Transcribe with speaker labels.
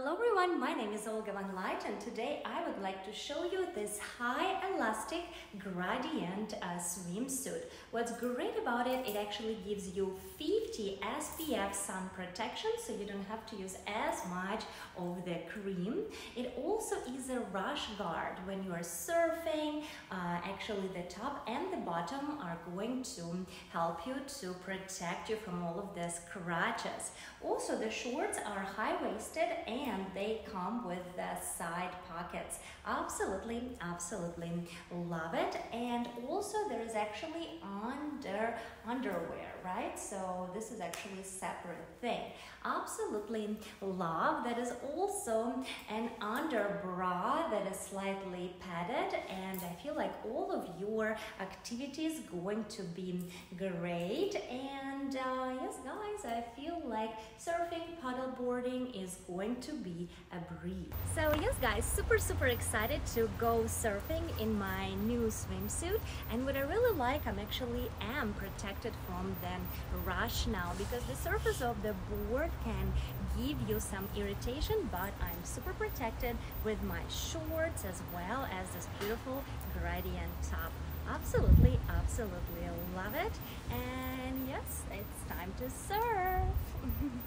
Speaker 1: Hello everyone, my name is Olga Van Light and today I would like to show you this high elastic gradient swimsuit. What's great about it, it actually gives you 50 SPF sun protection, so you don't have to use as much of the cream. It also is a rash guard. When you are surfing, actually the top and the bottom are going to help you to protect you from all of the scratches. Also, the shorts are high-waisted and they come with the side pockets. Absolutely love it. And also there is actually underwear, right? So this is actually a separate thing. Absolutely love. That is also an under bra that is slightly padded, and I feel like all of your activities going to be great. And yes guys, I feel like surfing, paddleboarding is going to be a breeze. So yes guys, super excited to go surfing in my new swimsuit, and what I really like, I'm actually protected from the rush now, because the surface of the board can give you some irritation, but I'm super protected with my shorts as well as this beautiful gradient top. Absolutely love it. And yes, it's time to surf.